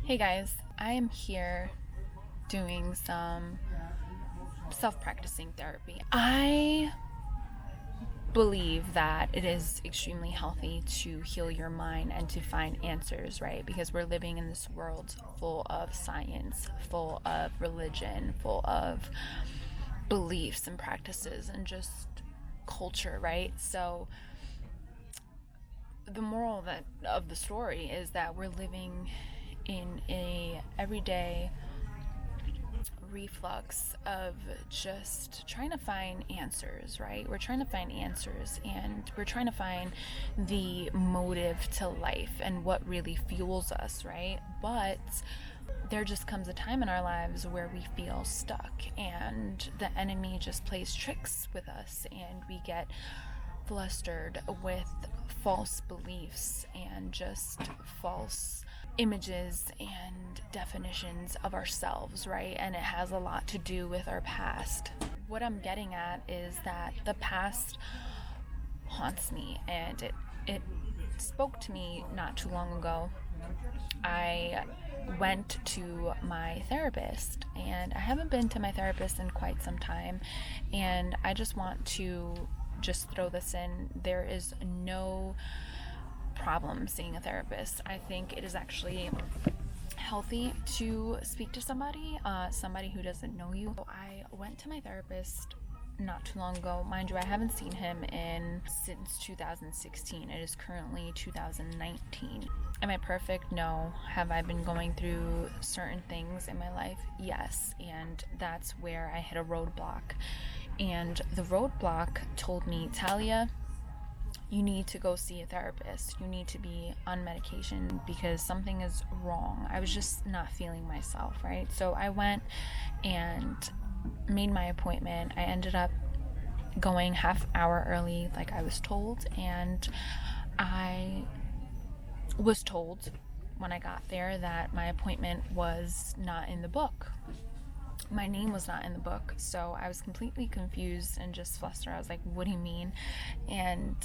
Hey guys, I am here doing some self-practicing therapy. I believe that it is extremely healthy to heal your mind and to find answers, right? Because we're living in this world full of science, full of religion, full of beliefs and practices and just culture, right? So the moral of the story is that we're living in a everyday reflux of just trying to find answers, right? We're trying to find answers and we're trying to find the motive to life and what really fuels us, right? But there just comes a time in our lives where we feel stuck and the enemy just plays tricks with us and we get flustered with false beliefs and just false images and definitions of ourselves, right? And it has a lot to do with our past. What I'm getting at is that the past haunts me and it spoke to me not too long ago. I went to my therapist and I haven't been to my therapist in quite some time, and I just want to just throw this in. There is no problem seeing a therapist. I think it is actually healthy to speak to somebody who doesn't know you. I went to my therapist not too long ago. Mind you, I haven't seen him since 2016. It is currently 2019. Am I perfect? No. Have I been going through certain things in my life? Yes. And that's where I hit a roadblock. And the roadblock told me, Talia, you need to go see a therapist. You need to be on medication because something is wrong. I was just not feeling myself, right? So I went and made my appointment. I ended up going half hour early like I was told, and I was told when I got there that my appointment was not in the book. My name was not in the book, so I was completely confused and just flustered. I was like, what do you mean? And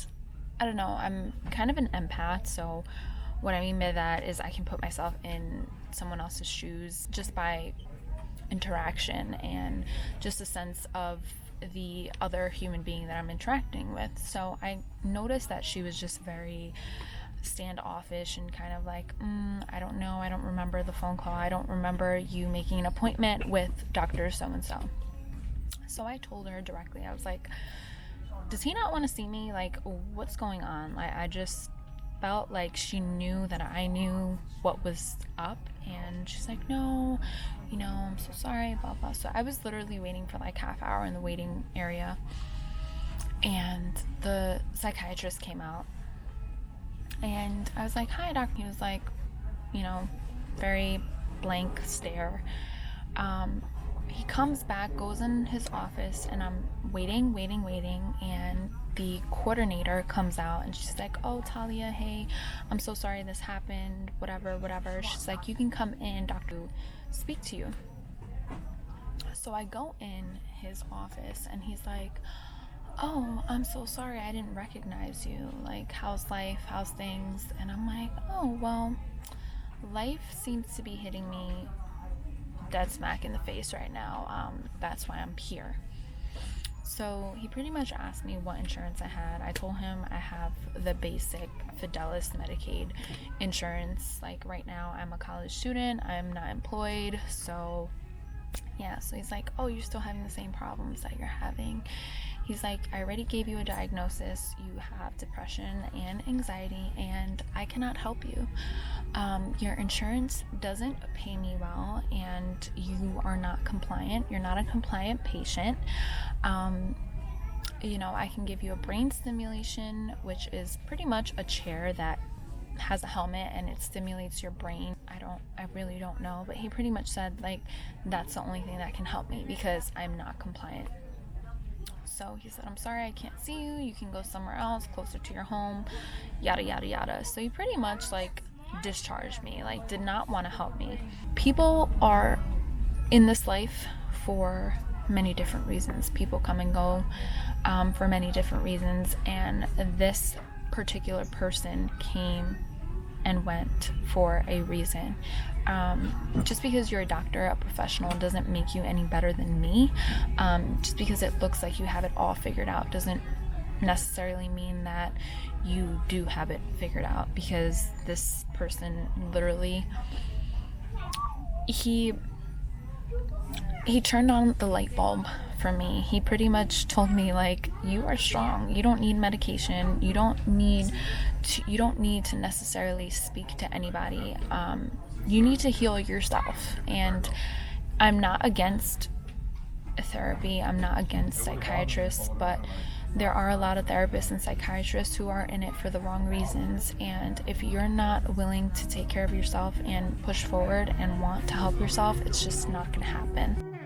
I don't know, I'm kind of an empath, so what I mean by that is I can put myself in someone else's shoes just by interaction and just a sense of the other human being that I'm interacting with. So I noticed that she was just very standoffish and kind of like, I don't know, I don't remember the phone call, I don't remember you making an appointment with Dr. So-and-so. So I told her directly, I was like, does he not want to see me? Like, what's going on? I just felt like she knew that I knew what was up, and she's like, no, I'm so sorry, blah blah. So I was literally waiting for like half hour in the waiting area, and the psychiatrist came out, and I was like, hi doc. He was like, very blank stare. He comes back, goes in his office, and I'm waiting, and the coordinator comes out and she's like, oh, Talia, hey, I'm so sorry this happened, whatever. She's like, you can come in, doctor, speak to you. So I go in his office and he's like, oh, I'm so sorry, I didn't recognize you. Like, how's life? How's things? And I'm like, oh, well, life seems to be hitting me dead smack in the face right now. That's why I'm here. So he pretty much asked me what insurance I had. I told him I have the basic Fidelis Medicaid insurance. Like right now I'm a college student, I'm not employed, so yeah. So he's like, oh, you're still having the same problems that you're having. He's like, I already gave you a diagnosis. You have depression and anxiety, and I cannot help you. Your insurance doesn't pay me well, and you are not compliant. You're not a compliant patient. I can give you a brain stimulation, which is pretty much a chair that has a helmet and it stimulates your brain. I really don't know, but he pretty much said like that's the only thing that can help me because I'm not compliant. So he said, I'm sorry, I can't see you. You can go somewhere else closer to your home, yada, yada, yada. So he pretty much like discharged me, like did not want to help me. People are in this life for many different reasons. People come and go for many different reasons. And this particular person came and went for a reason. Just because you're a doctor, a professional, doesn't make you any better than me. Just because it looks like you have it all figured out doesn't necessarily mean that you do have it figured out, because this person literally, he turned on the light bulb for me. He pretty much told me, like, you are strong, you don't need medication, you don't need to necessarily speak to anybody, you need to heal yourself. And I'm not against therapy, I'm not against psychiatrists, but there are a lot of therapists and psychiatrists who are in it for the wrong reasons. And if you're not willing to take care of yourself and push forward and want to help yourself, it's just not going to happen.